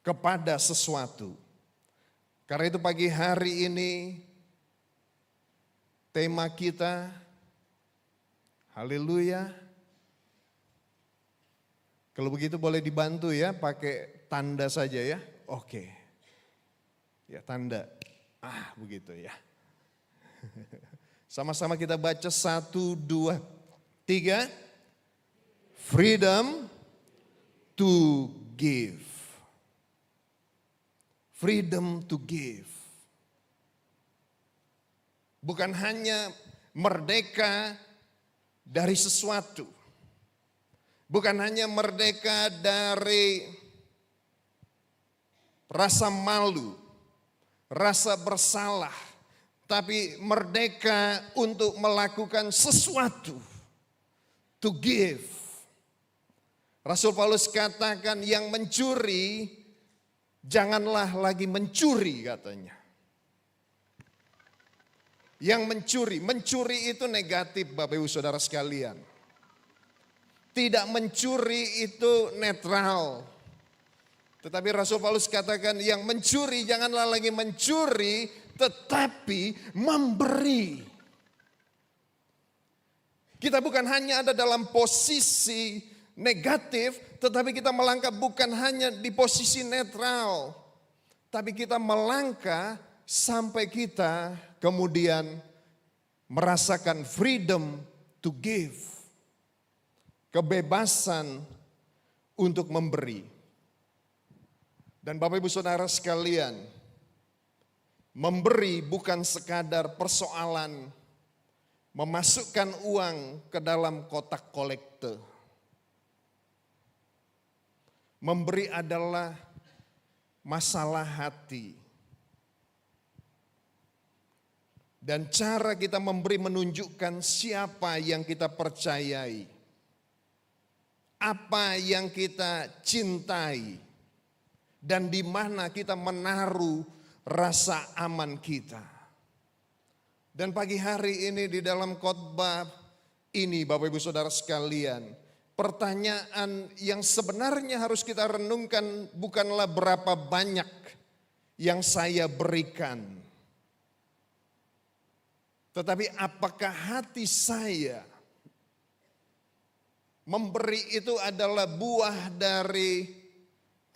kepada sesuatu. Karena itu pagi hari ini tema kita, haleluya. Kalau begitu boleh dibantu ya, pakai tanda saja ya. Oke. Ya tanda. Begitu ya. Sama-sama kita baca 1, 2, 3. Freedom to give. Freedom to give. Bukan hanya merdeka dari sesuatu. Bukan hanya merdeka dari rasa malu, rasa bersalah. Tapi merdeka untuk melakukan sesuatu. To give. Rasul Paulus katakan yang mencuri, janganlah lagi mencuri katanya. Yang mencuri itu negatif Bapak Ibu Saudara sekalian. Tidak mencuri itu netral. Tetapi Rasul Paulus katakan yang mencuri janganlah lagi mencuri tetapi memberi. Kita bukan hanya ada dalam posisi negatif, tetapi kita melangkah bukan hanya di posisi netral. Tapi kita melangkah sampai kita kemudian merasakan freedom to give. Kebebasan untuk memberi. Dan Bapak Ibu Saudara sekalian, memberi bukan sekadar persoalan memasukkan uang ke dalam kotak kolekte. Memberi adalah masalah hati. Dan cara kita memberi menunjukkan siapa yang kita percayai. Apa yang kita cintai. Dan di mana kita menaruh rasa aman kita. Dan pagi hari ini di dalam khotbah ini Bapak Ibu Saudara sekalian, pertanyaan yang sebenarnya harus kita renungkan bukanlah berapa banyak yang saya berikan. Tetapi apakah hati saya memberi itu adalah buah dari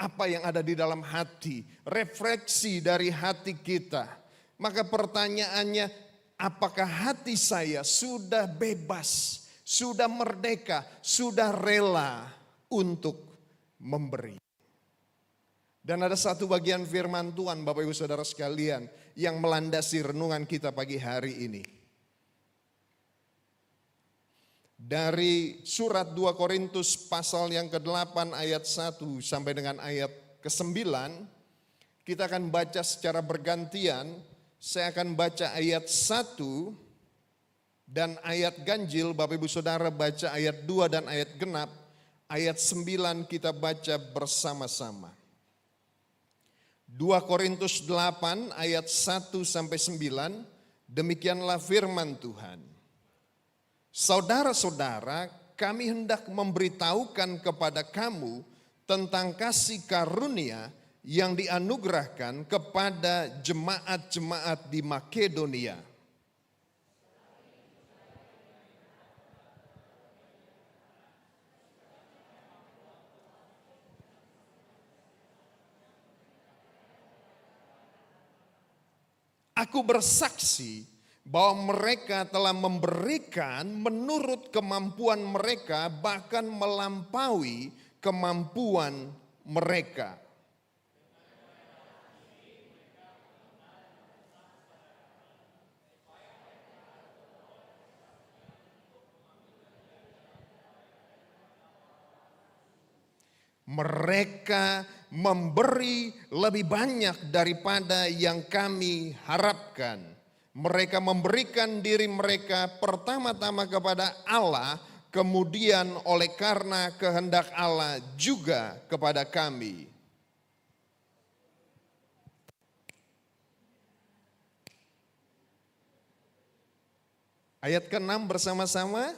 apa yang ada di dalam hati, refleksi dari hati kita. Maka pertanyaannya, apakah hati saya sudah bebas, sudah merdeka, sudah rela untuk memberi? Dan ada satu bagian firman Tuhan Bapak Ibu Saudara sekalian yang melandasi renungan kita pagi hari ini. Dari surat 2 Korintus pasal yang ke-8 ayat 1 sampai dengan ayat ke-9, kita akan baca secara bergantian. Saya akan baca ayat 1 dan ayat ganjil, Bapak Ibu Saudara baca ayat 2 dan ayat genap, ayat 9 kita baca bersama-sama. 2 Korintus 8 ayat 1 sampai 9, demikianlah firman Tuhan. Saudara-saudara, kami hendak memberitahukan kepada kamu tentang kasih karunia yang dianugerahkan kepada jemaat-jemaat di Makedonia. Aku bersaksi bahwa mereka telah memberikan menurut kemampuan mereka, bahkan melampaui kemampuan mereka. Mereka memberi lebih banyak daripada yang kami harapkan. Mereka memberikan diri mereka pertama-tama kepada Allah, kemudian oleh karena kehendak Allah juga kepada kami. Ayat ke-6 bersama-sama.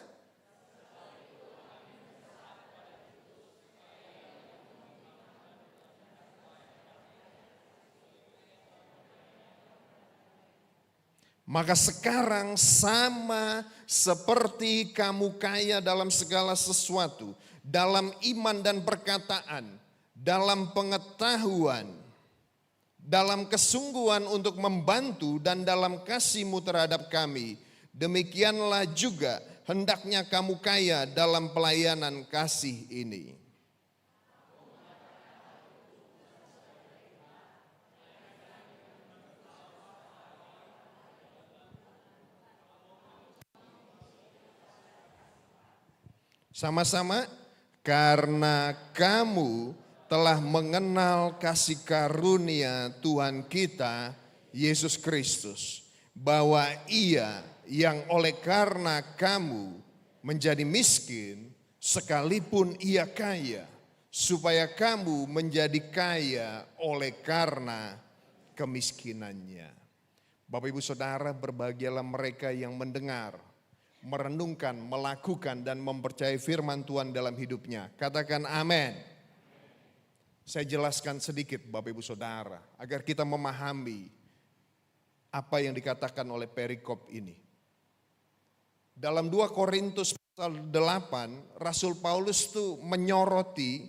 Maka sekarang sama seperti kamu kaya dalam segala sesuatu, dalam iman dan perkataan, dalam pengetahuan, dalam kesungguhan untuk membantu dan dalam kasihmu terhadap kami. Demikianlah juga hendaknya kamu kaya dalam pelayanan kasih ini. Sama-sama, karena kamu telah mengenal kasih karunia Tuhan kita Yesus Kristus, bahwa Ia yang oleh karena kamu menjadi miskin, sekalipun Ia kaya, supaya kamu menjadi kaya oleh karena kemiskinannya. Bapak Ibu Saudara, berbahagialah mereka yang mendengar, merenungkan, melakukan, dan mempercayai firman Tuhan dalam hidupnya. Katakan amin. Saya jelaskan sedikit Bapak Ibu Saudara, agar kita memahami apa yang dikatakan oleh perikop ini. Dalam 2 Korintus pasal 8, Rasul Paulus itu menyoroti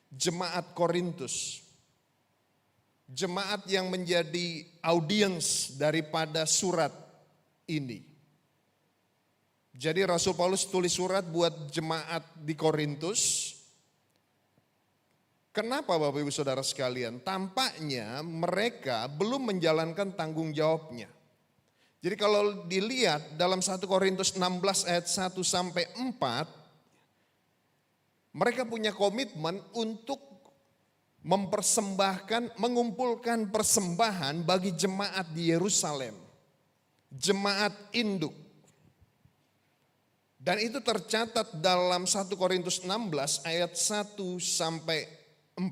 jemaat Korintus. Jemaat yang menjadi audiens daripada surat ini. Jadi Rasul Paulus tulis surat buat jemaat di Korintus. Kenapa Bapak Ibu Saudara sekalian? Tampaknya mereka belum menjalankan tanggung jawabnya. Jadi kalau dilihat dalam 1 Korintus 16 ayat 1 sampai 4, mereka punya komitmen untuk mempersembahkan, mengumpulkan persembahan bagi jemaat di Yerusalem. Jemaat induk. Dan itu tercatat dalam 1 Korintus 16 ayat 1 sampai 4.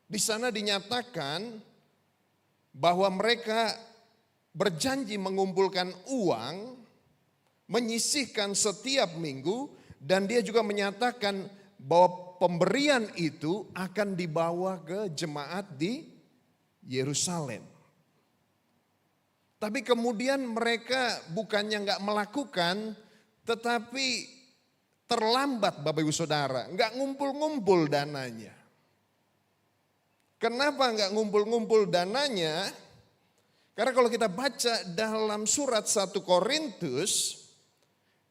Di sana dinyatakan bahwa mereka berjanji mengumpulkan uang, menyisihkan setiap minggu, dan dia juga menyatakan bahwa pemberian itu akan dibawa ke jemaat di Yerusalem. Tapi kemudian mereka bukannya nggak melakukan, tetapi terlambat Bapak Ibu Saudara, nggak ngumpul-ngumpul dananya. Kenapa nggak ngumpul-ngumpul dananya? Karena kalau kita baca dalam surat 1 Korintus,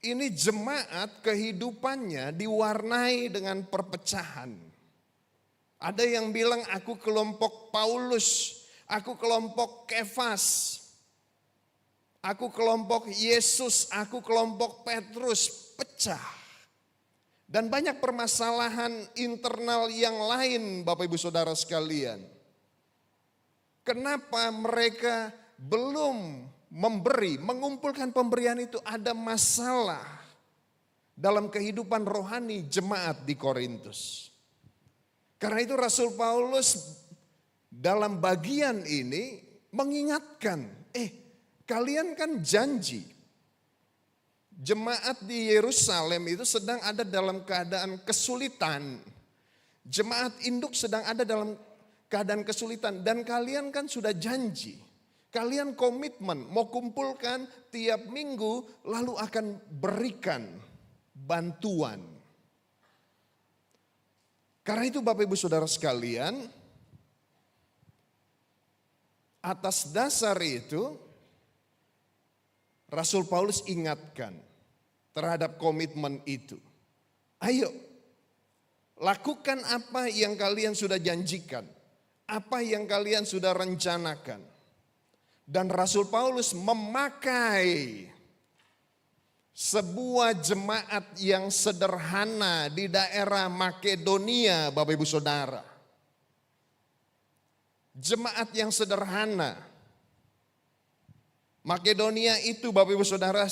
ini jemaat kehidupannya diwarnai dengan perpecahan. Ada yang bilang aku kelompok Paulus, aku kelompok Kefas, aku kelompok Yesus, aku kelompok Petrus, pecah. Dan banyak permasalahan internal yang lain Bapak Ibu Saudara sekalian. Kenapa mereka belum memberi, mengumpulkan pemberian itu? Ada masalah dalam kehidupan rohani jemaat di Korintus. Karena itu Rasul Paulus dalam bagian ini mengingatkan, kalian kan janji, jemaat di Yerusalem itu sedang ada dalam keadaan kesulitan. Jemaat induk sedang ada dalam keadaan kesulitan dan kalian kan sudah janji. Kalian komitmen mau kumpulkan tiap minggu lalu akan berikan bantuan. Karena itu Bapak Ibu Saudara sekalian, atas dasar itu Rasul Paulus ingatkan terhadap komitmen itu. Ayo, lakukan apa yang kalian sudah janjikan, apa yang kalian sudah rencanakan. Dan Rasul Paulus memakai sebuah jemaat yang sederhana di daerah Makedonia, Bapak Ibu Saudara. Jemaat yang sederhana. Makedonia itu Bapak Ibu Saudara,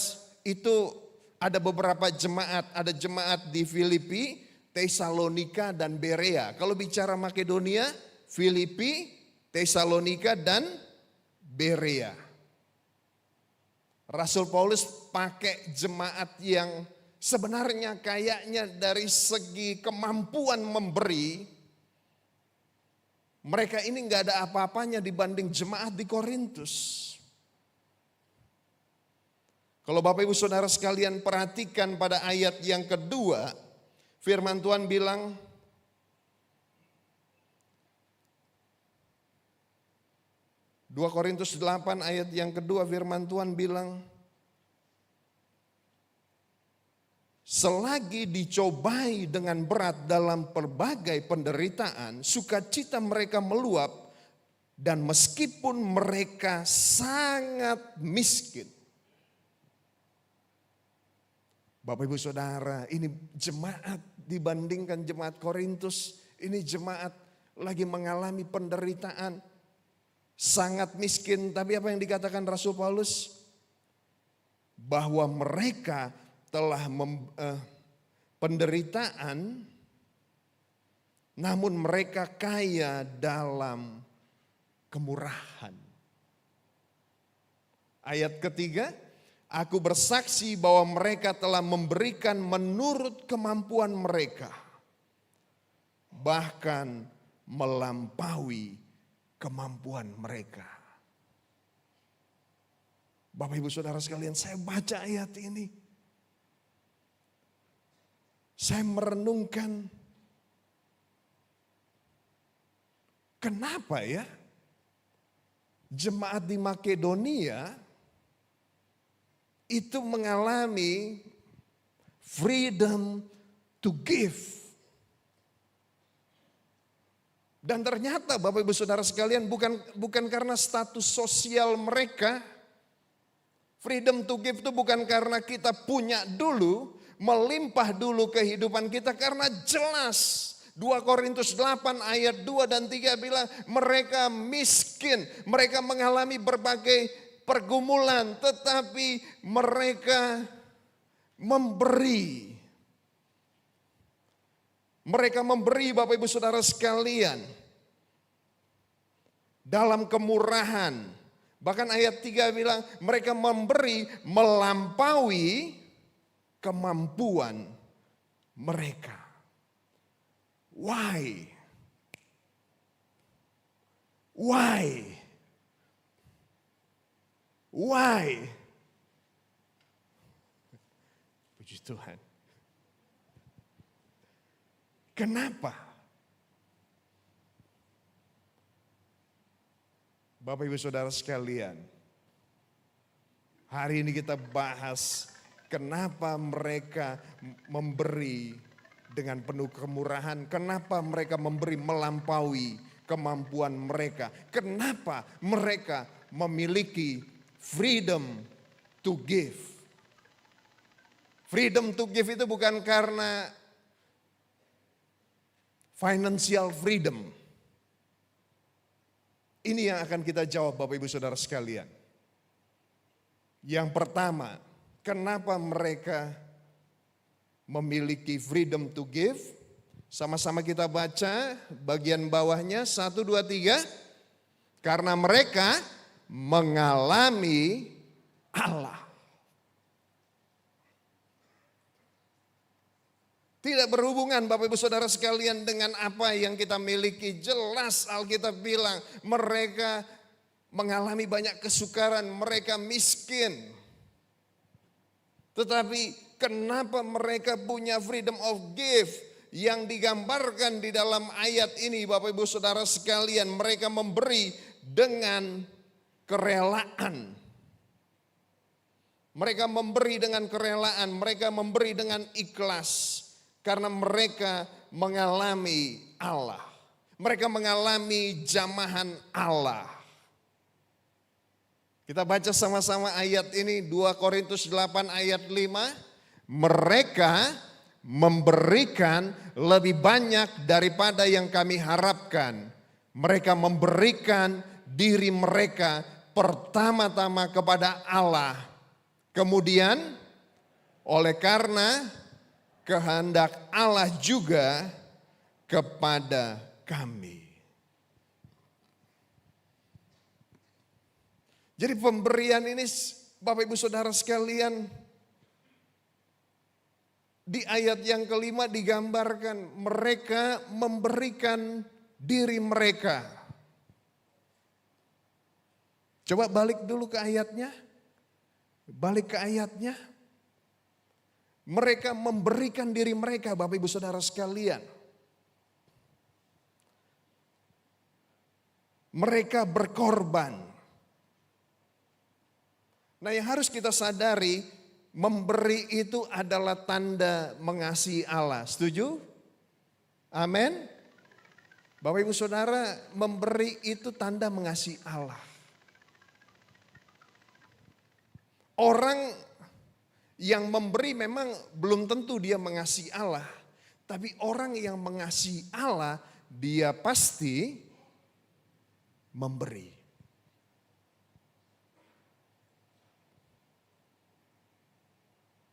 itu ada beberapa jemaat. Ada jemaat di Filipi, Tesalonika, dan Berea. Kalau bicara Makedonia, Filipi, Tesalonika, dan Berea. Rasul Paulus pakai jemaat yang sebenarnya kayaknya dari segi kemampuan memberi, mereka ini nggak ada apa-apanya dibanding jemaat di Korintus. Kalau Bapak Ibu Saudara sekalian perhatikan pada ayat yang kedua, firman Tuhan bilang, 2 Korintus 8 ayat yang kedua firman Tuhan bilang, selagi dicobai dengan berat dalam berbagai penderitaan, sukacita mereka meluap, dan meskipun mereka sangat miskin. Bapak Ibu Saudara, ini jemaat dibandingkan jemaat Korintus, ini jemaat lagi mengalami penderitaan, sangat miskin. Tapi apa yang dikatakan Rasul Paulus? Bahwa mereka telah penderitaan, namun mereka kaya dalam kemurahan. Ayat ketiga, aku bersaksi bahwa mereka telah memberikan menurut kemampuan mereka, bahkan melampaui kemampuan mereka. Bapak Ibu Saudara sekalian, saya baca ayat ini, saya merenungkan, kenapa ya jemaat di Makedonia itu mengalami freedom to give. Dan ternyata Bapak Ibu Saudara sekalian bukan karena status sosial mereka. Freedom to give itu bukan karena kita punya dulu, melimpah dulu kehidupan kita, karena jelas 2 Korintus 8 ayat 2 dan 3 bilang mereka miskin, mereka mengalami berbagai pergumulan, tetapi mereka memberi. Mereka memberi Bapak Ibu Saudara sekalian dalam kemurahan. Bahkan ayat 3 bilang mereka memberi melampaui kemampuan mereka. Why? Why? Why? Puji Tuhan. Kenapa? Bapak Ibu Saudara sekalian, hari ini kita bahas kenapa mereka memberi dengan penuh kemurahan, kenapa mereka memberi melampaui kemampuan mereka, kenapa mereka memiliki freedom to give. Freedom to give itu bukan karena financial freedom. Ini yang akan kita jawab Bapak Ibu Saudara sekalian. Yang pertama, kenapa mereka memiliki freedom to give? Sama-sama kita baca bagian bawahnya 1, 2, 3. Karena mereka mengalami Allah. Tidak berhubungan Bapak Ibu Saudara sekalian dengan apa yang kita miliki. Jelas Alkitab bilang mereka mengalami banyak kesukaran, mereka miskin. Tetapi kenapa mereka punya freedom of give yang digambarkan di dalam ayat ini Bapak Ibu Saudara sekalian, mereka memberi dengan kerelaan. Mereka memberi dengan kerelaan, mereka memberi dengan ikhlas. Karena mereka mengalami Allah. Mereka mengalami jamahan Allah. Kita baca sama-sama ayat ini 2 Korintus 8 ayat 5. Mereka memberikan lebih banyak daripada yang kami harapkan. Mereka memberikan diri mereka pertama-tama kepada Allah. Kemudian oleh karena kehendak Allah juga kepada kami. Jadi pemberian ini Bapak Ibu Saudara sekalian, di ayat yang kelima digambarkan mereka memberikan diri mereka. Coba balik dulu ke ayatnya. Balik ke ayatnya. Mereka memberikan diri mereka, Bapak Ibu Saudara sekalian. Mereka berkorban. Nah, yang harus kita sadari, memberi itu adalah tanda mengasihi Allah. Setuju? Amin. Bapak Ibu Saudara, memberi itu tanda mengasihi Allah. Orang yang memberi memang belum tentu dia mengasihi Allah. Tapi orang yang mengasihi Allah, dia pasti memberi.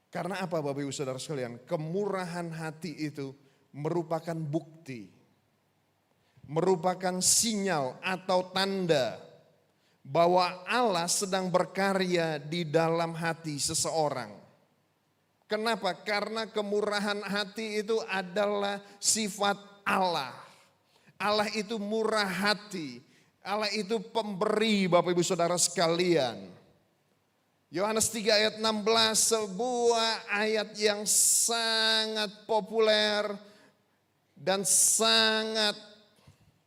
Karena apa Bapak Ibu Saudara sekalian? Kemurahan hati itu merupakan bukti. Merupakan sinyal atau tanda bahwa Allah sedang berkarya di dalam hati seseorang. Kenapa? Karena kemurahan hati itu adalah sifat Allah. Allah itu murah hati. Allah itu pemberi, Bapak Ibu Saudara sekalian. Yohanes 3 ayat 16, sebuah ayat yang sangat populer dan sangat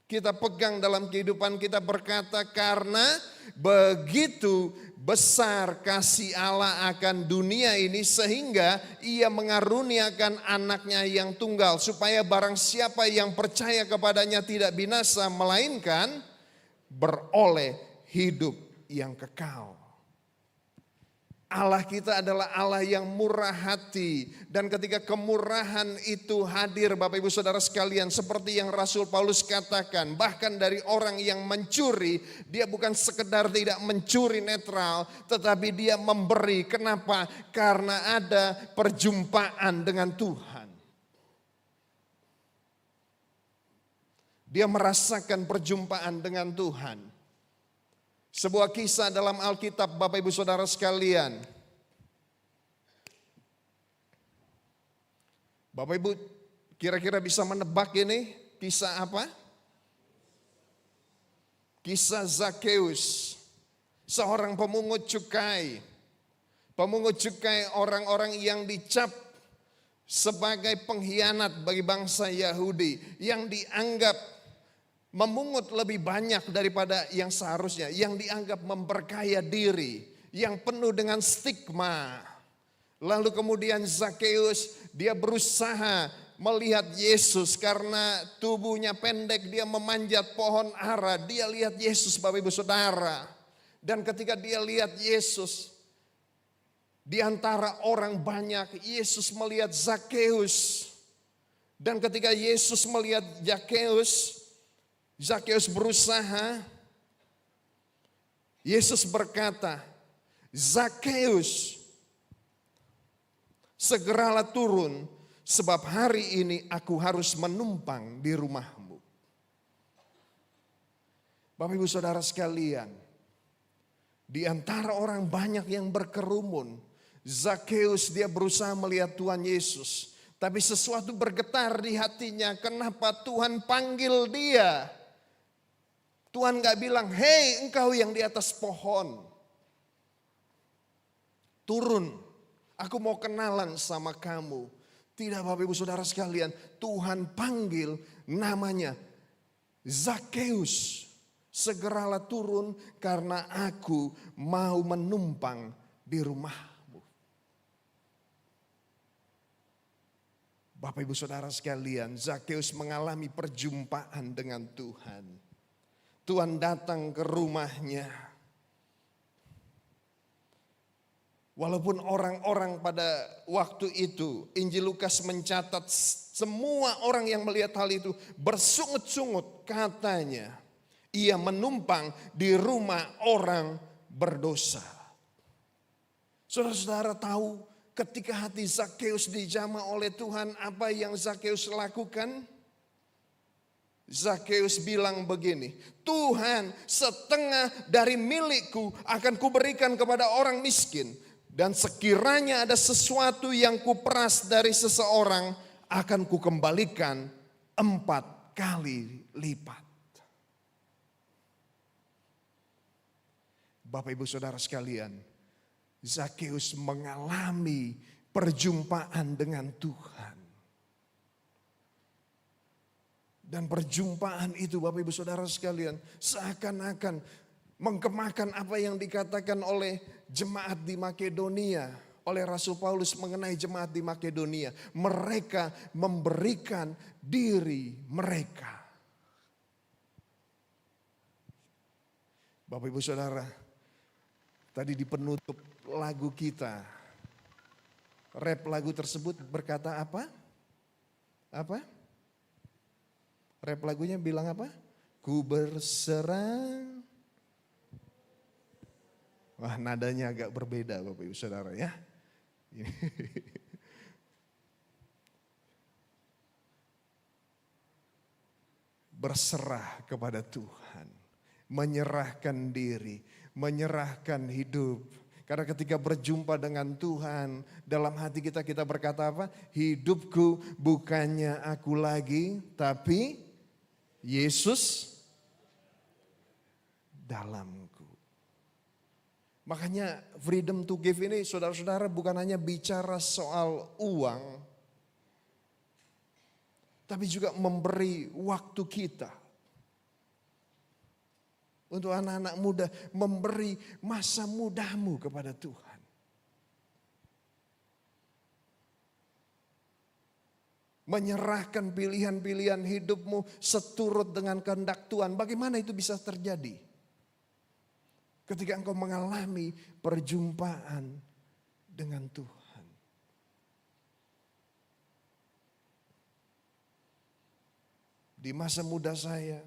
kita pegang dalam kehidupan kita, berkata, karena begitu besar kasih Allah akan dunia ini sehingga ia mengaruniakan anaknya yang tunggal supaya barang siapa yang percaya kepadanya tidak binasa melainkan beroleh hidup yang kekal. Allah kita adalah Allah yang murah hati. Dan ketika kemurahan itu hadir Bapak Ibu Saudara sekalian, seperti yang Rasul Paulus katakan, bahkan dari orang yang mencuri, dia bukan sekedar tidak mencuri netral, tetapi dia memberi. Kenapa? Karena ada perjumpaan dengan Tuhan. Dia merasakan perjumpaan dengan Tuhan. Sebuah kisah dalam Alkitab Bapak Ibu Saudara sekalian. Bapak Ibu kira-kira bisa menebak ini kisah apa? Kisah Zakeus, seorang pemungut cukai. Pemungut cukai orang-orang yang dicap sebagai pengkhianat bagi bangsa Yahudi. Yang dianggap memungut lebih banyak daripada yang seharusnya, yang dianggap memperkaya diri, yang penuh dengan stigma. Lalu kemudian Zakeus, dia berusaha melihat Yesus karena tubuhnya pendek, dia memanjat pohon ara, dia lihat Yesus Bapak Ibu Saudara. Dan ketika dia lihat Yesus, di antara orang banyak, Yesus melihat Zakeus. Dan ketika Yesus melihat Zakeus berusaha, Yesus berkata, Zakeus, segeralah turun sebab hari ini aku harus menumpang di rumahmu. Bapak Ibu Saudara sekalian, di antara orang banyak yang berkerumun, Zakeus dia berusaha melihat Tuhan Yesus. Tapi sesuatu bergetar di hatinya, kenapa Tuhan panggil dia? Tuhan gak bilang, hei engkau yang di atas pohon, turun, aku mau kenalan sama kamu. Tidak Bapak Ibu Saudara sekalian, Tuhan panggil namanya Zakeus. Segeralah turun karena aku mau menumpang di rumahmu. Bapak Ibu Saudara sekalian, Zakeus mengalami perjumpaan dengan Tuhan. Tuhan datang ke rumahnya. Walaupun orang-orang pada waktu itu, Injil Lukas mencatat semua orang yang melihat hal itu bersungut-sungut, katanya ia menumpang di rumah orang berdosa. Saudara-saudara tahu ketika hati Zakeus dijamah oleh Tuhan, apa yang Zakeus lakukan? Zakeus bilang begini, Tuhan, setengah dari milikku akan kuberikan kepada orang miskin. Dan sekiranya ada sesuatu yang kuperas dari seseorang, akan kukembalikan 4 kali lipat. Bapak Ibu Saudara sekalian, Zakheus mengalami perjumpaan dengan Tuhan. Dan perjumpaan itu Bapak Ibu Saudara sekalian seakan-akan mengkemakan apa yang dikatakan oleh jemaat di Makedonia. Oleh Rasul Paulus mengenai jemaat di Makedonia. Mereka memberikan diri mereka. Bapak Ibu Saudara, tadi di penutup lagu kita, rap lagu tersebut berkata apa? Apa? Rap lagunya bilang apa? Ku berserah. Wah, nadanya agak berbeda Bapak Ibu Saudara ya. Berserah kepada Tuhan. Menyerahkan diri, menyerahkan hidup. Karena ketika berjumpa dengan Tuhan, dalam hati kita berkata apa? Hidupku bukannya aku lagi, tapi Yesus dalamku. Makanya freedom to give ini saudara-saudara bukan hanya bicara soal uang, tapi juga memberi waktu kita. Untuk anak-anak muda, memberi masa mudamu kepada Tuhan. Menyerahkan pilihan-pilihan hidupmu seturut dengan kehendak Tuhan. Bagaimana itu bisa terjadi? Ketika engkau mengalami perjumpaan dengan Tuhan. Di masa muda saya,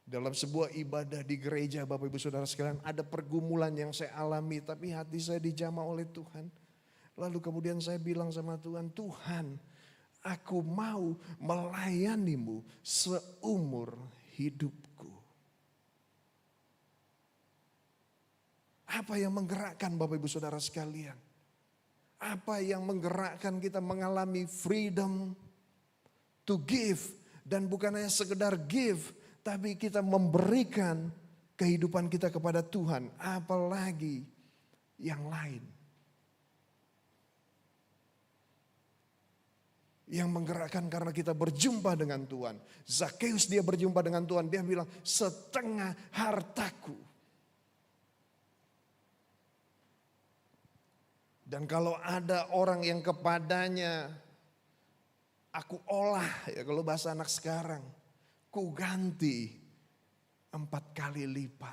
dalam sebuah ibadah di gereja Bapak Ibu Saudara sekalian, ada pergumulan yang saya alami tapi hati saya dijamah oleh Tuhan. Lalu kemudian saya bilang sama Tuhan, Tuhan aku mau melayanimu seumur hidupku. Apa yang menggerakkan Bapak Ibu Saudara sekalian? Apa yang menggerakkan kita mengalami freedom to give. Dan bukan hanya sekedar give, tapi kita memberikan kehidupan kita kepada Tuhan. Apalagi yang lain. Yang menggerakkan karena kita berjumpa dengan Tuhan. Zakheus dia berjumpa dengan Tuhan. Dia bilang setengah hartaku. Dan kalau ada orang yang kepadanya aku olah, ya kalau bahasa anak sekarang, ku ganti 4 kali lipat.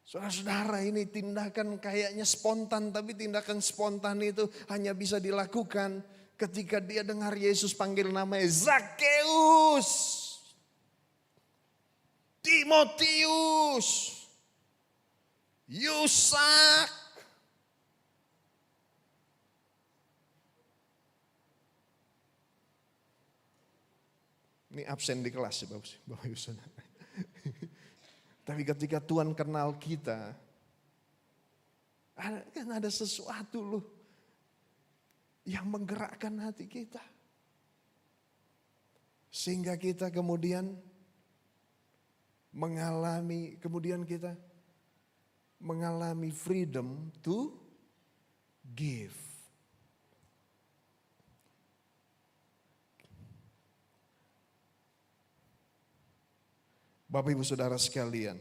Saudara-saudara, ini tindakan kayaknya spontan, tapi tindakan spontan itu hanya bisa dilakukan ketika dia dengar Yesus panggil namanya Zakheus, Timotius, Yusak. Ini absen di kelas ya Bapak Ibu Saudara. Tapi ketika Tuhan kenal kita, kan ada sesuatu loh yang menggerakkan hati kita. Sehingga kita kemudian mengalami freedom to give. Bapak Ibu Saudara sekalian,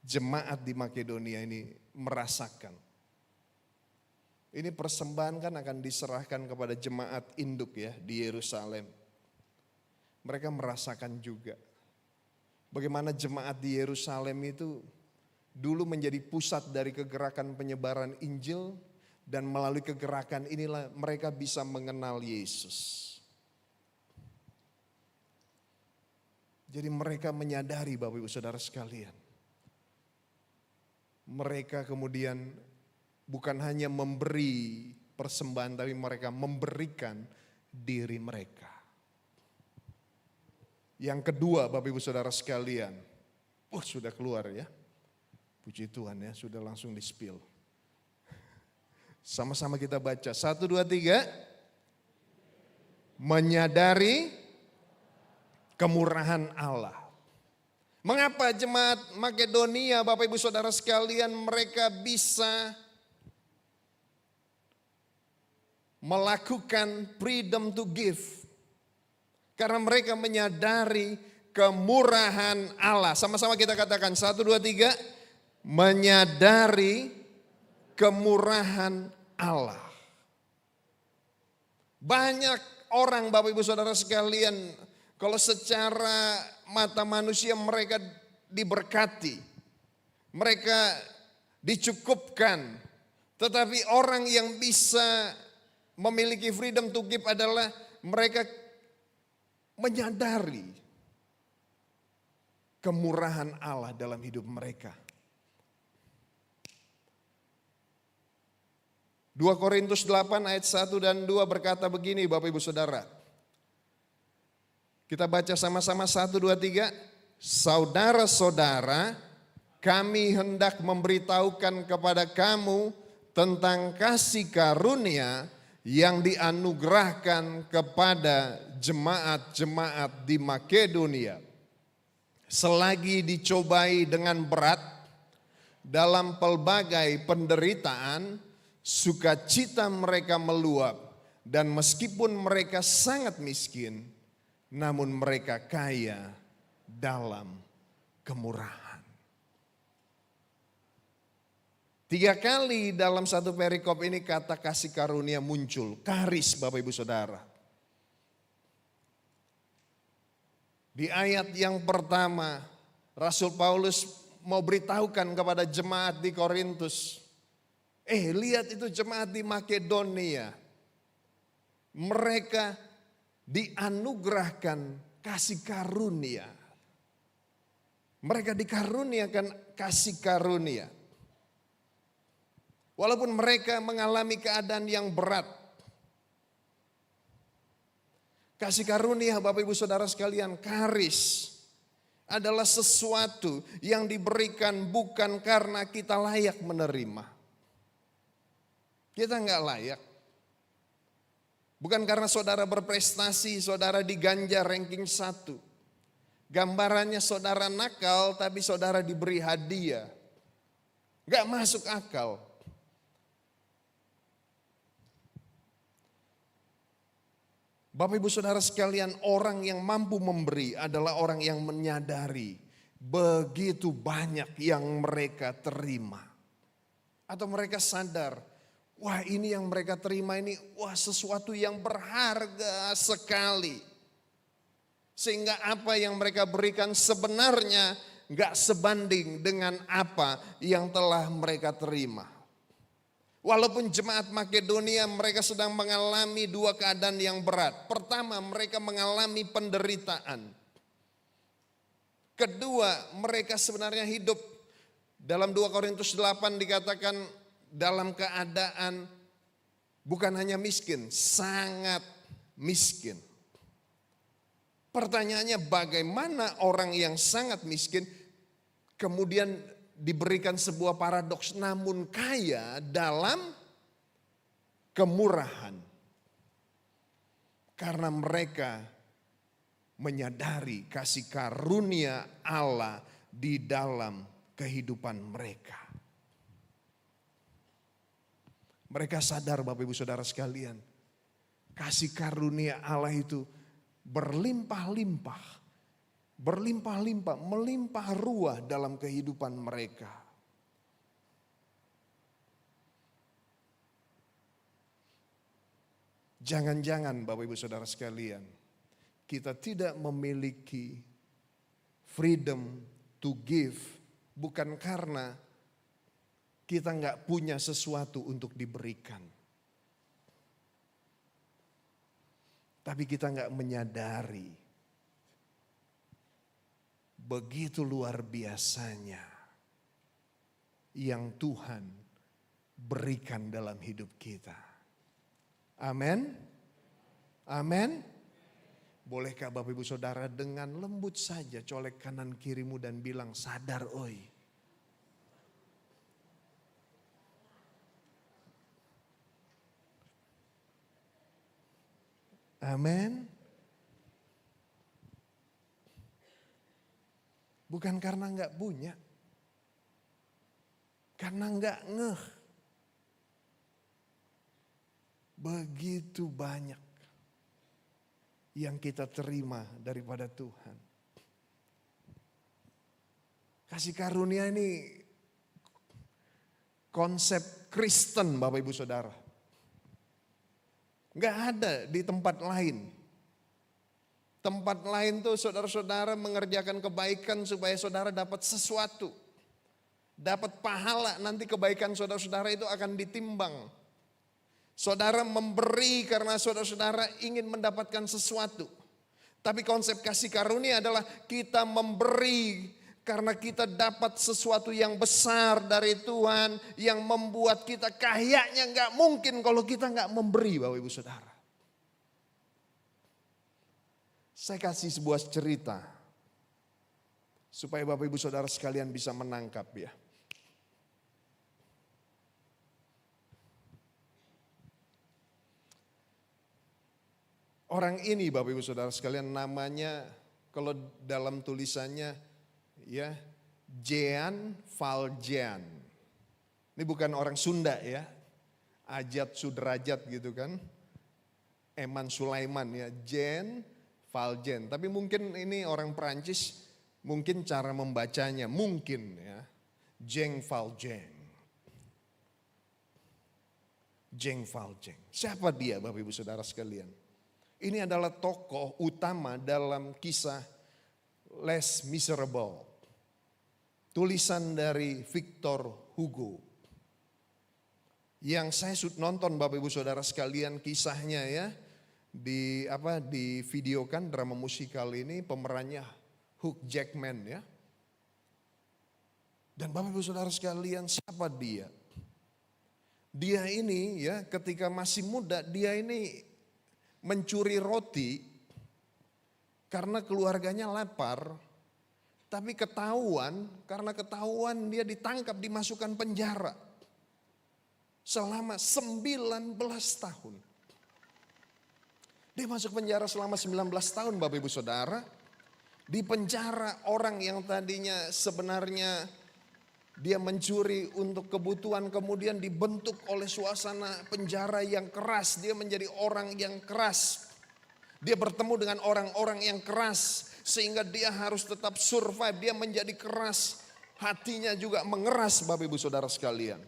jemaat di Makedonia ini merasakan. Ini persembahan kan akan diserahkan kepada jemaat induk ya di Yerusalem. Mereka merasakan juga bagaimana jemaat di Yerusalem itu dulu menjadi pusat dari kegerakan penyebaran Injil, dan melalui kegerakan inilah mereka bisa mengenal Yesus. Jadi mereka menyadari Bapak Ibu Saudara sekalian. Mereka kemudian bukan hanya memberi persembahan, tapi mereka memberikan diri mereka. Yang kedua Bapak Ibu Saudara sekalian. Sudah keluar ya. Puji Tuhan ya, sudah langsung di-spill. Sama-sama kita baca. 1, 2, 3. Menyadari kemurahan Allah. Mengapa jemaat Makedonia, Bapak Ibu Saudara sekalian, mereka bisa melakukan freedom to give? Karena mereka menyadari kemurahan Allah. Sama-sama kita katakan 1, 2, 3. Menyadari kemurahan Allah. Banyak orang Bapak Ibu Saudara sekalian, kalau secara mata manusia mereka diberkati. Mereka dicukupkan. Tetapi orang yang bisa memiliki freedom to give adalah mereka menyadari kemurahan Allah dalam hidup mereka. 2 Korintus 8 ayat 1 dan 2 berkata begini Bapak Ibu Saudara. Kita baca sama-sama 1, 2, 3. Saudara-saudara, kami hendak memberitahukan kepada kamu tentang kasih karunia yang dianugerahkan kepada jemaat-jemaat di Makedonia. Selagi dicobai dengan berat dalam pelbagai penderitaan, sukacita mereka meluap, dan meskipun mereka sangat miskin, namun mereka kaya dalam kemurahan. 3 kali dalam satu perikop ini kata kasih karunia muncul, karis Bapak Ibu Saudara. Di ayat yang pertama, Rasul Paulus mau beritahukan kepada jemaat di Korintus, lihat itu jemaat di Makedonia. Mereka dianugerahkan kasih karunia. Mereka dikaruniakan kasih karunia. Walaupun mereka mengalami keadaan yang berat. Kasih karunia Bapak Ibu Saudara sekalian, karis adalah sesuatu yang diberikan bukan karena kita layak menerima. Kita enggak layak. Bukan karena saudara berprestasi, saudara diganjar ranking 1. Gambarannya saudara nakal tapi saudara diberi hadiah. Enggak masuk akal. Bapak Ibu Saudara sekalian, orang yang mampu memberi adalah orang yang menyadari begitu banyak yang mereka terima. Atau mereka sadar, wah ini yang mereka terima ini, wah sesuatu yang berharga sekali. Sehingga apa yang mereka berikan sebenarnya gak sebanding dengan apa yang telah mereka terima. Walaupun jemaat Makedonia mereka sedang mengalami 2 keadaan yang berat. Pertama, mereka mengalami penderitaan. Kedua, mereka sebenarnya hidup dalam 2 Korintus 8 dikatakan dalam keadaan bukan hanya miskin, sangat miskin. Pertanyaannya bagaimana orang yang sangat miskin kemudian diberikan sebuah paradoks namun kaya dalam kemurahan. Karena mereka menyadari kasih karunia Allah di dalam kehidupan mereka. Mereka sadar Bapak Ibu Saudara sekalian, kasih karunia Allah itu berlimpah-limpah. Berlimpah-limpah, melimpah ruah dalam kehidupan mereka. Jangan-jangan Bapak Ibu Saudara sekalian, kita tidak memiliki freedom to give bukan karena kita nggak punya sesuatu untuk diberikan. Tapi kita nggak menyadari begitu luar biasanya yang Tuhan berikan dalam hidup kita. Amin. Amin. Bolehkah Bapak Ibu Saudara dengan lembut saja colek kanan kirimu dan bilang sadar oi. Amin. Bukan karena nggak punya. Karena nggak ngeh. Begitu banyak yang kita terima daripada Tuhan. Kasih karunia ini konsep Kristen Bapak Ibu Saudara. Nggak ada di tempat lain. Tempat lain tuh saudara-saudara mengerjakan kebaikan supaya saudara dapat sesuatu. Dapat pahala, nanti kebaikan saudara-saudara itu akan ditimbang. Saudara memberi karena saudara-saudara ingin mendapatkan sesuatu. Tapi konsep kasih karunia adalah kita memberi karena kita dapat sesuatu yang besar dari Tuhan. Yang membuat kita kayaknya nggak mungkin kalau kita nggak memberi Bapak Ibu Saudara. Saya kasih sebuah cerita supaya Bapak Ibu Saudara sekalian bisa menangkap ya. Orang ini Bapak Ibu Saudara sekalian namanya kalau dalam tulisannya ya Jean Valjean. Ini bukan orang Sunda ya. Ajat Sudrajat gitu kan. Eman Sulaiman ya. Jean Valjean. Tapi mungkin ini orang Perancis mungkin cara membacanya mungkin ya. Jean Valjean. Jean Valjean. Siapa dia Bapak Ibu Saudara sekalian? Ini adalah tokoh utama dalam kisah Les Miserables. Tulisan dari Victor Hugo. Yang saya nonton Bapak Ibu Saudara sekalian kisahnya ya. Di videokan drama musikal ini pemerannya Hugh Jackman ya. Dan Bapak Ibu Saudara sekalian siapa dia? Dia ini ya ketika masih muda dia ini mencuri roti karena keluarganya lapar, tapi karena ketahuan dia ditangkap dimasukkan penjara selama 19 tahun. Dia masuk penjara selama 19 tahun Bapak Ibu Saudara. Di penjara orang yang tadinya sebenarnya dia mencuri untuk kebutuhan kemudian dibentuk oleh suasana penjara yang keras. Dia menjadi orang yang keras. Dia bertemu dengan orang-orang yang keras sehingga dia harus tetap survive. Dia menjadi keras. Hatinya juga mengeras Bapak Ibu Saudara sekalian.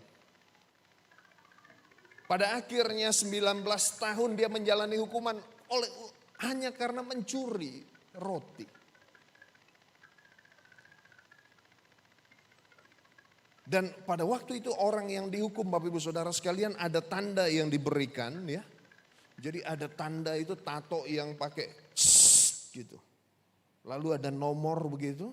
Pada akhirnya 19 tahun dia menjalani hukuman hanya karena mencuri roti. Dan pada waktu itu orang yang dihukum Bapak Ibu Saudara sekalian ada tanda yang diberikan ya. Jadi ada tanda itu tato yang pakai gitu. Lalu ada nomor begitu.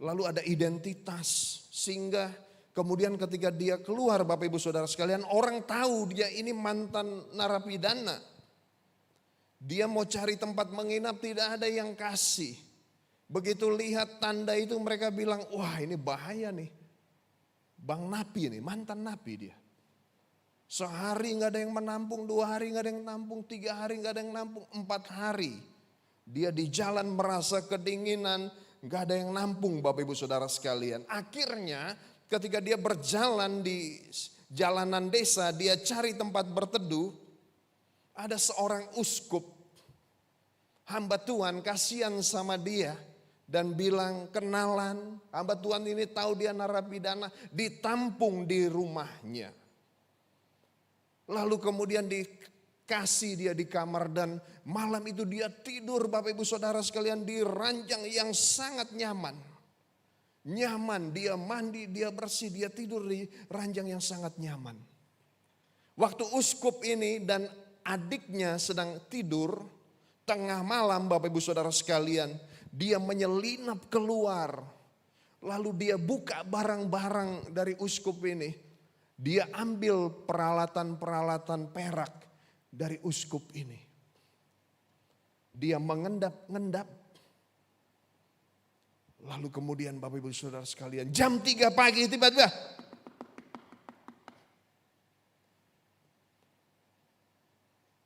Lalu ada identitas sehingga kemudian ketika dia keluar Bapak Ibu Saudara sekalian orang tahu dia ini mantan narapidana. Dia mau cari tempat menginap tidak ada yang kasih. Begitu lihat tanda itu mereka bilang wah ini bahaya nih. Bang Napi nih, mantan Napi dia. Sehari gak ada yang menampung, 2 hari gak ada yang nampung, 3 hari gak ada yang nampung, 4 hari. Dia di jalan merasa kedinginan, gak ada yang nampung Bapak Ibu Saudara sekalian. Akhirnya ketika dia berjalan di jalanan desa, dia cari tempat berteduh. Ada seorang uskup, hamba Tuhan kasihan sama dia. Dan bilang kenalan, hamba Tuhan ini tahu dia narapidana, ditampung di rumahnya. Lalu kemudian dikasih dia di kamar dan malam itu dia tidur Bapak Ibu Saudara sekalian di ranjang yang sangat nyaman. Nyaman, dia mandi, dia bersih, dia tidur di ranjang yang sangat nyaman. Waktu uskup ini dan adiknya sedang tidur, tengah malam Bapak Ibu Saudara sekalian, dia menyelinap keluar. Lalu dia buka barang-barang dari uskup ini. Dia ambil peralatan-peralatan perak dari uskup ini. Dia mengendap-endap. Lalu kemudian Bapak Ibu Saudara sekalian jam 3 pagi tiba-tiba.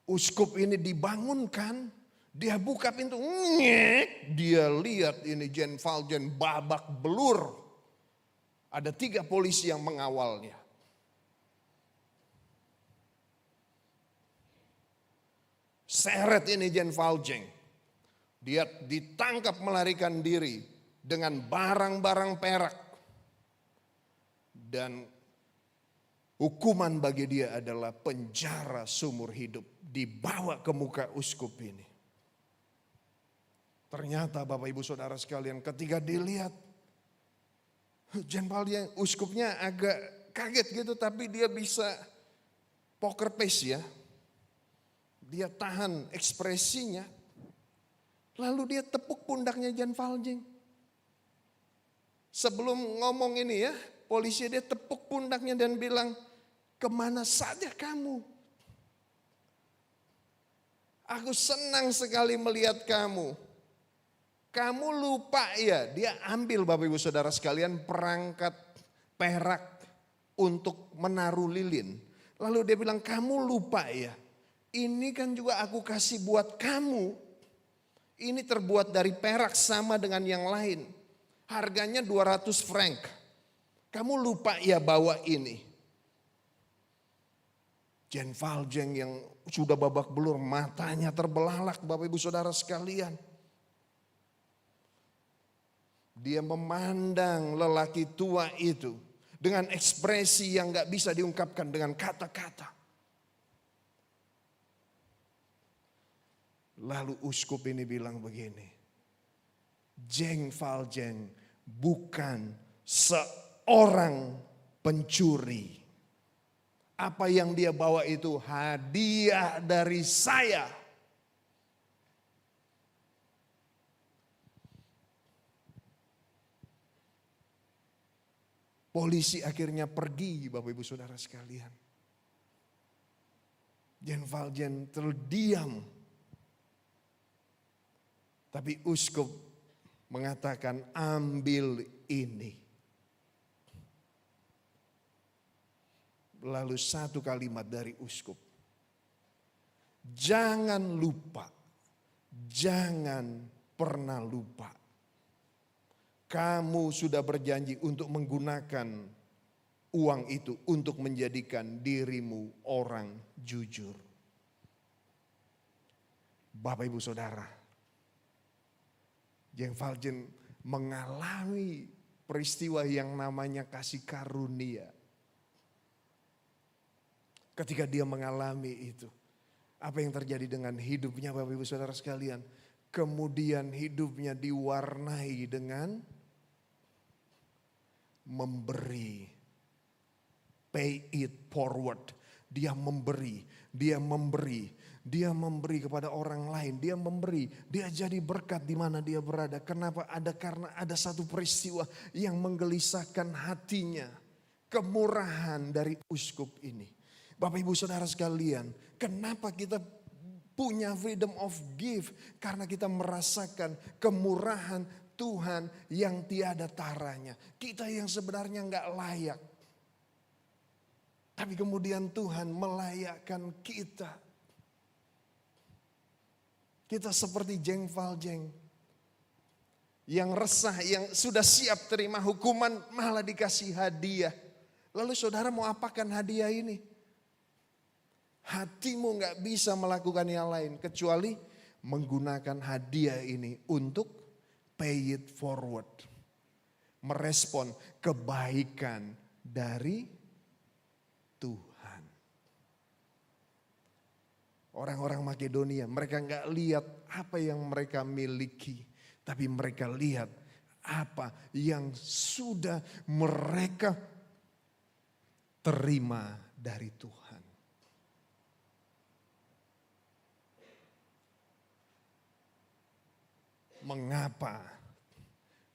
Uskup ini dibangunkan Dia buka pintu, ngek, dia lihat ini Jane Valjean babak belur. Ada 3 polisi yang mengawalnya. Seret ini Jane Valjean. Dia ditangkap melarikan diri dengan barang-barang perak. Dan hukuman bagi dia adalah penjara seumur hidup. Dibawa ke muka uskup ini. Ternyata Bapak Ibu Saudara sekalian ketika dilihat Jane Valjean, uskupnya agak kaget gitu, tapi dia bisa poker face ya. Dia tahan ekspresinya. Lalu dia tepuk pundaknya Jane Valjean. Sebelum ngomong ini ya, polisi dia tepuk pundaknya dan bilang, "Kemana saja kamu? Aku senang sekali melihat kamu. Kamu lupa ya." Dia ambil Bapak Ibu Saudara sekalian perangkat perak untuk menaruh lilin. Lalu dia bilang, "Kamu lupa ya, ini kan juga aku kasih buat kamu. Ini terbuat dari perak sama dengan yang lain. Harganya 200 franc. Kamu lupa ya bawa ini." Jane Valjean yang sudah babak belur, matanya terbelalak Bapak Ibu Saudara sekalian. Dia memandang lelaki tua itu dengan ekspresi yang gak bisa diungkapkan dengan kata-kata. Lalu uskup ini bilang begini, Jane Valjean bukan seorang pencuri. Apa yang dia bawa itu hadiah dari saya. Polisi akhirnya pergi Bapak Ibu Saudara sekalian. Jane Valjean terdiam. Tapi uskup mengatakan, "Ambil ini." Lalu satu kalimat dari uskup, "Jangan lupa, jangan pernah lupa. Kamu sudah berjanji untuk menggunakan uang itu untuk menjadikan dirimu orang jujur." Bapak Ibu Saudara, Jane Valjean mengalami peristiwa yang namanya kasih karunia. Ketika dia mengalami itu, apa yang terjadi dengan hidupnya Bapak Ibu Saudara sekalian? Kemudian hidupnya diwarnai dengan memberi. Pay it forward. Dia memberi, dia memberi, dia memberi kepada orang lain, dia memberi, dia jadi berkat di mana dia berada. Kenapa? Karena ada satu peristiwa yang menggelisahkan hatinya. Kemurahan dari uskup ini. Bapak Ibu Saudara sekalian, kenapa kita punya freedom of give? Karena kita merasakan kemurahan Tuhan yang tiada taranya. Kita yang sebenarnya nggak layak. Tapi kemudian Tuhan melayakkan kita. Kita seperti Jane Valjean yang resah, yang sudah siap terima hukuman, malah dikasih hadiah. Lalu saudara mau apakan hadiah ini? Hatimu gak bisa melakukan yang lain kecuali menggunakan hadiah ini untuk pay it forward. Merespon kebaikan dari Tuhan. Orang-orang Makedonia, mereka gak lihat apa yang mereka miliki. Tapi mereka lihat apa yang sudah mereka terima dari Tuhan. Mengapa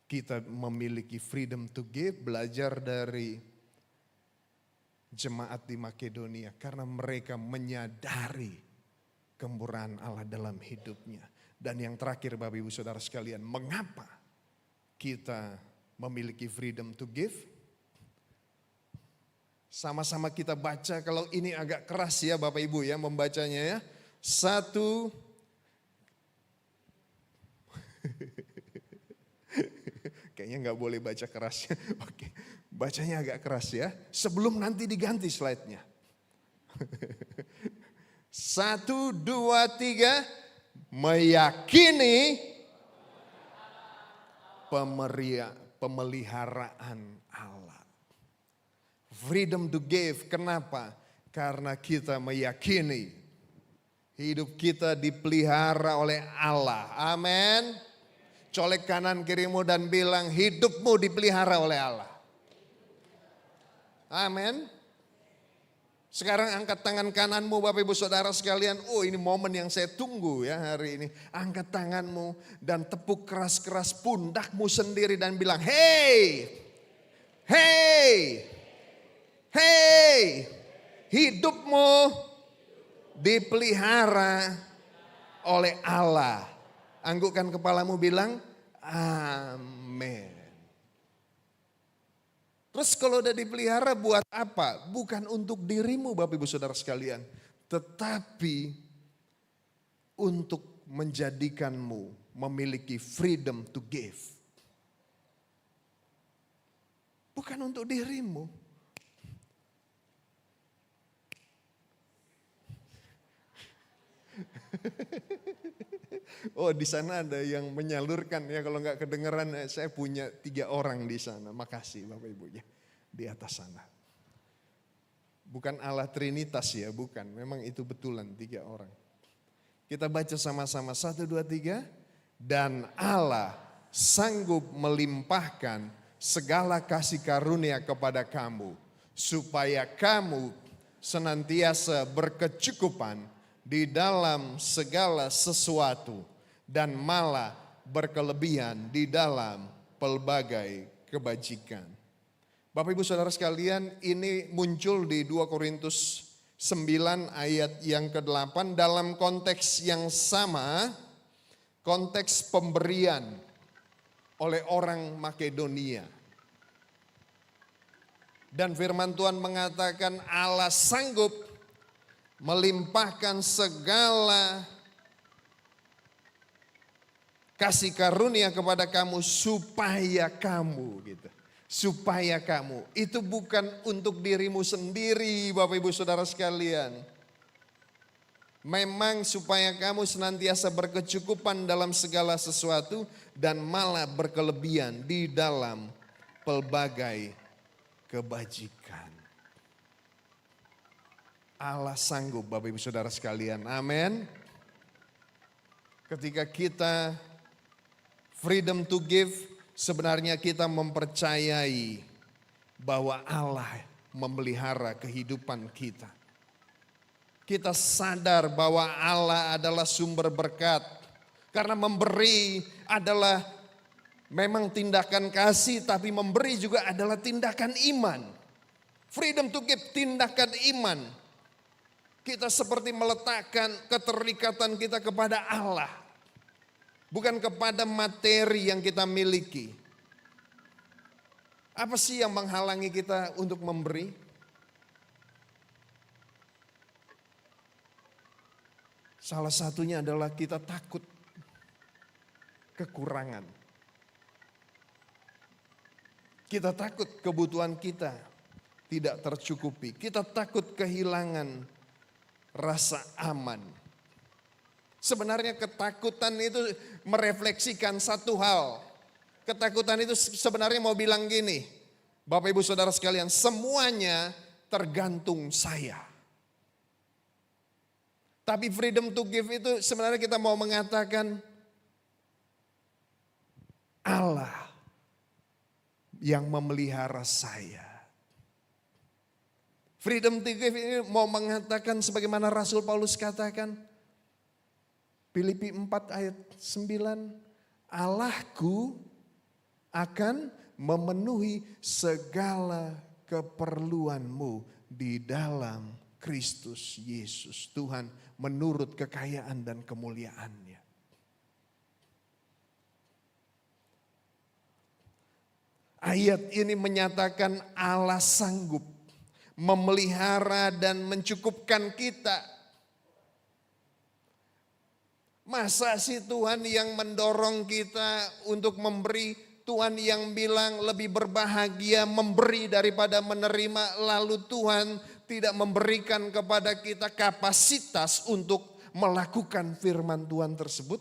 kita memiliki freedom to give? Belajar dari jemaat di Makedonia. Karena mereka menyadari kemurahan Allah dalam hidupnya. Dan yang terakhir Bapak Ibu Saudara sekalian, mengapa kita memiliki freedom to give? Sama-sama kita baca, kalau ini agak keras ya Bapak Ibu ya membacanya ya. 1 Kayaknya nggak boleh baca keras. Oke, bacanya agak keras ya. Sebelum nanti diganti slide-nya. 1, 2, 3. Meyakini pemeliharaan Allah. Freedom to give. Kenapa? Karena kita meyakini hidup kita dipelihara oleh Allah. Amin. Colek kanan kirimu dan bilang hidupmu dipelihara oleh Allah. Amin. Sekarang angkat tangan kananmu Bapak Ibu Saudara sekalian. Oh, ini momen yang saya tunggu ya hari ini. Angkat tanganmu dan tepuk keras-keras pundakmu sendiri dan bilang, hey, hey, hey, hidupmu dipelihara oleh Allah. Anggukkan kepalamu bilang, amin. Terus kalau udah dipelihara buat apa? Bukan untuk dirimu Bapak Ibu Saudara sekalian. Tetapi untuk menjadikanmu memiliki freedom to give. Bukan untuk dirimu. Oh, di sana ada yang menyalurkan ya, kalau nggak kedengeran saya punya 3 orang di sana. Makasih Bapak Ibunya di atas sana. Bukan Allah Trinitas ya, bukan. Memang itu betulan 3 orang. Kita baca sama-sama 1, 2, 3. Dan Allah sanggup melimpahkan segala kasih karunia kepada kamu, supaya kamu senantiasa berkecukupan di dalam segala sesuatu dan malah berkelebihan di dalam pelbagai kebajikan. Bapak Ibu Saudara sekalian, ini muncul di 2 Korintus 9 ayat yang ke-8 dalam konteks yang sama, konteks pemberian oleh orang Makedonia. Dan firman Tuhan mengatakan Allah sanggup melimpahkan segala kasih karunia kepada kamu supaya kamu gitu. Supaya kamu. Itu bukan untuk dirimu sendiri Bapak Ibu Saudara sekalian. Memang supaya kamu senantiasa berkecukupan dalam segala sesuatu dan malah berkelebihan di dalam pelbagai kebajikan. Allah sanggup Bapak Ibu Saudara sekalian. Amin. Ketika kita freedom to give, sebenarnya kita mempercayai bahwa Allah memelihara kehidupan kita. Kita sadar bahwa Allah adalah sumber berkat. Karena memberi adalah memang tindakan kasih, tapi memberi juga adalah tindakan iman. Freedom to give, tindakan iman. Kita seperti meletakkan keterikatan kita kepada Allah. Bukan kepada materi yang kita miliki. Apa sih yang menghalangi kita untuk memberi? Salah satunya adalah kita takut kekurangan. Kita takut kebutuhan kita tidak tercukupi. Kita takut kehilangan rasa aman. Sebenarnya ketakutan itu merefleksikan satu hal. Ketakutan itu sebenarnya mau bilang gini, Bapak Ibu Saudara sekalian, semuanya tergantung saya. Tapi freedom to give itu sebenarnya kita mau mengatakan Allah yang memelihara saya. Freedom to give ini mau mengatakan sebagaimana Rasul Paulus katakan, Filipi 4 ayat 9, Allahku akan memenuhi segala keperluanmu di dalam Kristus Yesus. Tuhan menurut kekayaan dan kemuliaannya. Ayat ini menyatakan Allah sanggup memelihara dan mencukupkan kita. Masa sih Tuhan yang mendorong kita untuk memberi, Tuhan yang bilang lebih berbahagia memberi daripada menerima, lalu Tuhan tidak memberikan kepada kita kapasitas untuk melakukan firman Tuhan tersebut?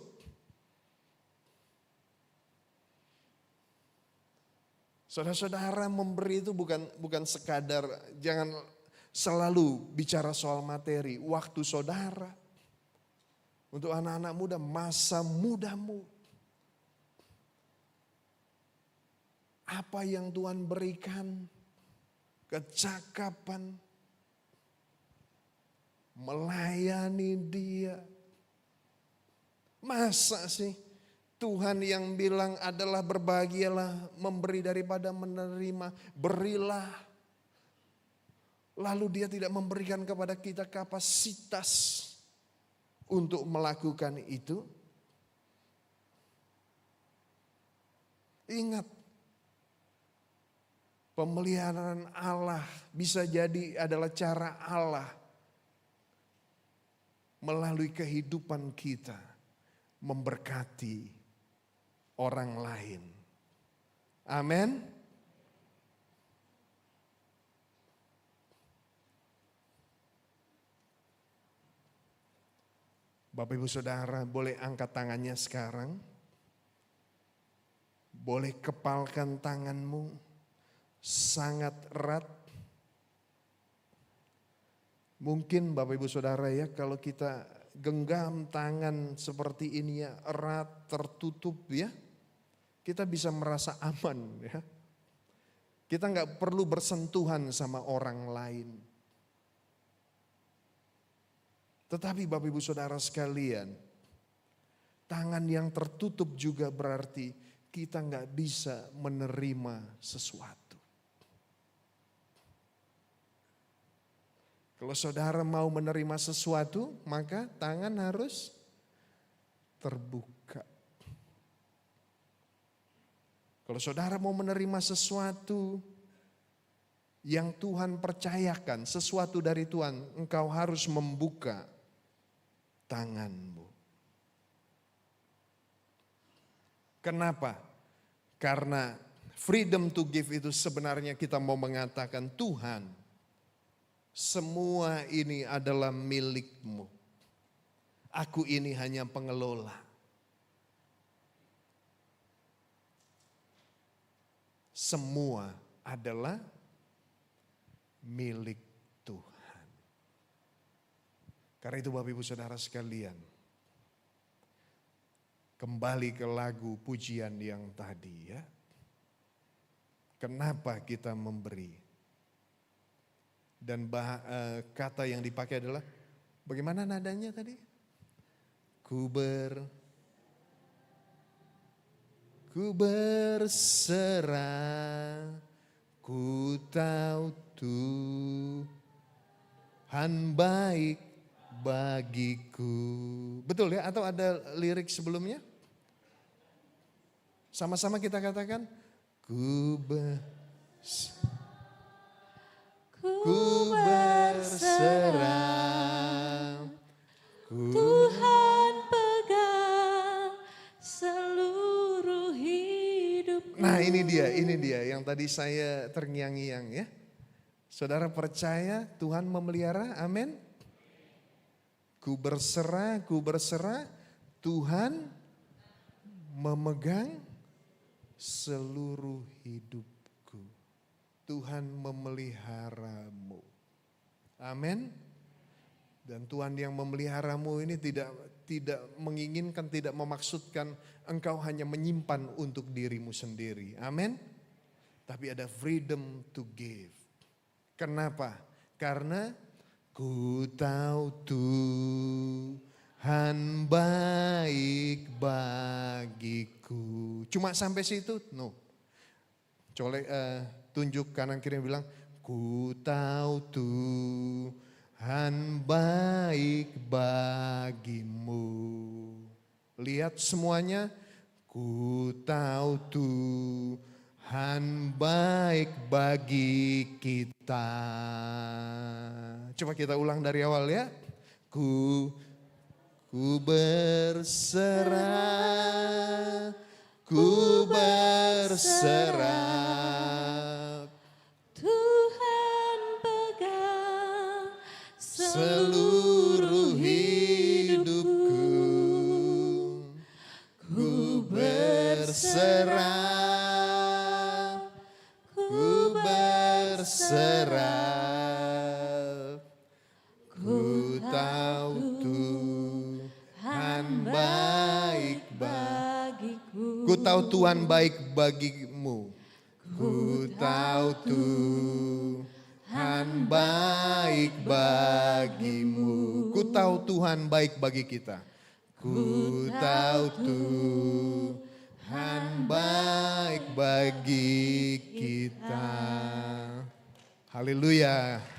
Saudara-saudara, memberi itu bukan sekadar, jangan selalu bicara soal materi, waktu saudara. Untuk anak-anak muda, masa mudamu. Apa yang Tuhan berikan, kecakapan, melayani Dia. Masa sih Tuhan yang bilang adalah berbahagialah memberi daripada menerima, berilah. Lalu Dia tidak memberikan kepada kita kapasitas untuk melakukan itu. Ingat, pemeliharaan Allah bisa jadi adalah cara Allah melalui kehidupan kita memberkati orang lain. Amin. Bapak Ibu Saudara, boleh angkat tangannya sekarang. Boleh kepalkan tanganmu sangat erat. Mungkin Bapak Ibu Saudara ya, kalau kita genggam tangan seperti ini ya, erat, tertutup ya, kita bisa merasa aman ya. Kita nggak perlu bersentuhan sama orang lain. Tetapi Bapak Ibu Saudara sekalian, tangan yang tertutup juga berarti kita nggak bisa menerima sesuatu. Kalau saudara mau menerima sesuatu, maka tangan harus terbuka. Kalau saudara mau menerima sesuatu yang Tuhan percayakan, sesuatu dari Tuhan, engkau harus membuka tanganmu. Kenapa? Karena freedom to give itu sebenarnya kita mau mengatakan, Tuhan, semua ini adalah milikmu. Aku ini hanya pengelola. Semua adalah milik Tuhan. Karena itu Bapak Ibu Saudara sekalian, kembali ke lagu pujian yang tadi ya. Kenapa kita memberi? Dan kata yang dipakai adalah, bagaimana nadanya tadi? Ku berserah, ku tahu Tuhan baik bagiku. Betul ya? Atau ada lirik sebelumnya? Sama-sama kita katakan, ku berserah, Tuhan pegang seluruh hidup. Nah ini dia yang tadi saya terngiang-ngiang ya. Saudara percaya Tuhan memelihara, amin. Ku berserah, Tuhan memegang seluruh hidupku. Tuhan memeliharamu. Amin. Dan Tuhan yang memeliharamu ini tidak menginginkan, tidak memaksudkan engkau hanya menyimpan untuk dirimu sendiri. Amin. Tapi ada freedom to give. Kenapa? Karena ku tahu Tuhan baik bagiku. Cuma sampai situ? No. Tunjuk kanan kiri bilang, ku tahu Tuhan baik bagimu. Lihat semuanya, ku tahu Tuhan baik bagi kita. Coba kita ulang dari awal ya. Ku ku berserah, ku berserah. Tuhan pegang Seluruh hidupku, ku berserah, ku berserah. Ku tahu Tuhan baik bagiku. Ku tahu Tuhan baik bagimu. Ku tahu Tuhan baik bagimu. Ku tahu Tuhan baik bagi kita. Ku tahu Tuhan baik bagi kita. Haleluya.